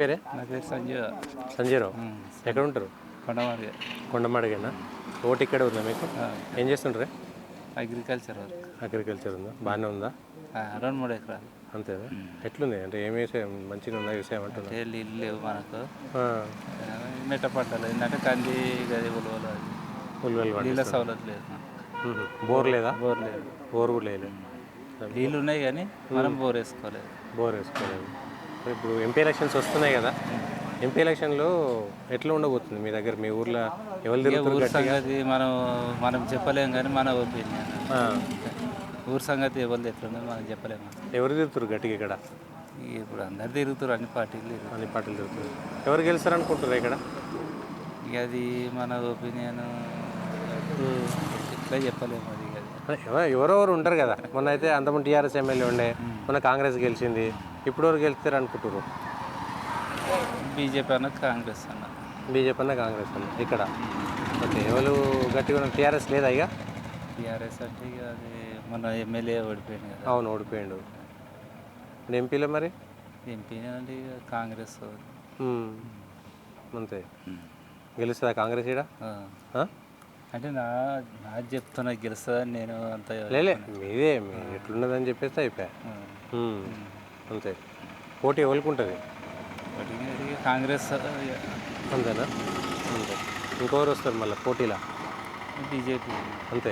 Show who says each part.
Speaker 1: పేరే
Speaker 2: నా పేరు సంజయ్.
Speaker 1: సంజయరావు. ఎక్కడ ఉంటారు?
Speaker 2: కొండమార్గ.
Speaker 1: కొండమాడిగేనా? ఓటు ఇక్కడ ఉందా మీకు? ఏం చేస్తుంటారే?
Speaker 2: Agriculture work.
Speaker 1: అగ్రికల్చర్ ఉందా? బాగానే ఉందా?
Speaker 2: 2-3 ఎకరాలు.
Speaker 1: అంతేనా? ఎట్లుంది అంటే ఏం వ్యవసాయం మంచిగా ఉందా? వ్యవసాయం అంటున్నా
Speaker 2: అంటే నీళ్ళు లేవు మనకు. మెట్ట పంటలు ఏంటంటే కంది గది ఉలవలు అది
Speaker 1: ఉల్లివెల్లి
Speaker 2: నీళ్ళ సౌలత్ లేదు మనకు.
Speaker 1: బోర్ లేదా?
Speaker 2: బోర్ లేదు.
Speaker 1: బోర్ కూడా లేదు.
Speaker 2: నీళ్ళు ఉన్నాయి కానీ మనం బోర్ వేసుకోలేదు.
Speaker 1: బోర్ వేసుకోలేదు. ఇప్పుడు ఎంపీ ఎలక్షన్స్ వస్తున్నాయి కదా, ఎంపీ ఎలక్షన్లో ఎట్లా ఉండబోతుంది మీ దగ్గర? మీ ఊర్లో ఎవరు
Speaker 2: ఇక
Speaker 1: తిరుగుతారు
Speaker 2: ఊరు
Speaker 1: గట్టిగా?
Speaker 2: సంగతి మనం చెప్పలేం కానీ మన ఒపీనియన్. ఊరు సంగతి ఎవరిది ఎట్లుందో మనం చెప్పలేము.
Speaker 1: ఎవరు తిరుగుతారు గట్టిగా ఇక్కడ?
Speaker 2: ఇప్పుడు అందరు తిరుగుతారు, అన్ని పార్టీలు తిరుగుతారు.
Speaker 1: అన్ని పార్టీలు తిరుగుతారు. ఎవరు గెలుస్తారు అనుకుంటారు ఇక్కడ?
Speaker 2: ఇక అది మన ఒపీనియన్, ఎట్లా చెప్పలేము అది.
Speaker 1: ఎవరెవరు ఉంటారు కదా. మొన్న అయితే అంతకుముందు టీఆర్ఎస్ ఎమ్మెల్యే ఉండే, మొన్న కాంగ్రెస్ గెలిచింది. ఇప్పుడు ఎవరు గెలుస్తారు అనుకుంటారు?
Speaker 2: బీజేపీ అన్న కాంగ్రెస్ అన్న.
Speaker 1: బీజేపీ అన్న కాంగ్రెస్ అన్న ఇక్కడ. ఓకే, ఎవరు గట్టిగా ఉన్న? టీఆర్ఎస్ లేదా ఇక?
Speaker 2: టీఆర్ఎస్ అంటే ఇక అది మన ఎమ్మెల్యే ఓడిపోయింది కదా.
Speaker 1: అవును, ఓడిపోయిండు. ఇప్పుడు ఎంపీలో మరి
Speaker 2: ఎంపీ అంటే ఇక కాంగ్రెస్.
Speaker 1: అంతే. గెలుస్తుందా కాంగ్రెస్ ఇక్కడ?
Speaker 2: అంటే నాది చెప్తున్నా గెలుస్తుందని. నేను అంత
Speaker 1: లేలే, మీదే ఎట్లున్నదని చెప్పేస్తే అయిపోయా. అంతే. పోటీ ఎవరికి ఉంటుంది?
Speaker 2: కాంగ్రెస్.
Speaker 1: అంతేనా? అంతే. ఇంకెవరు వస్తారు మళ్ళీ పోటీలా?
Speaker 2: బీజేపీ.
Speaker 1: అంతే.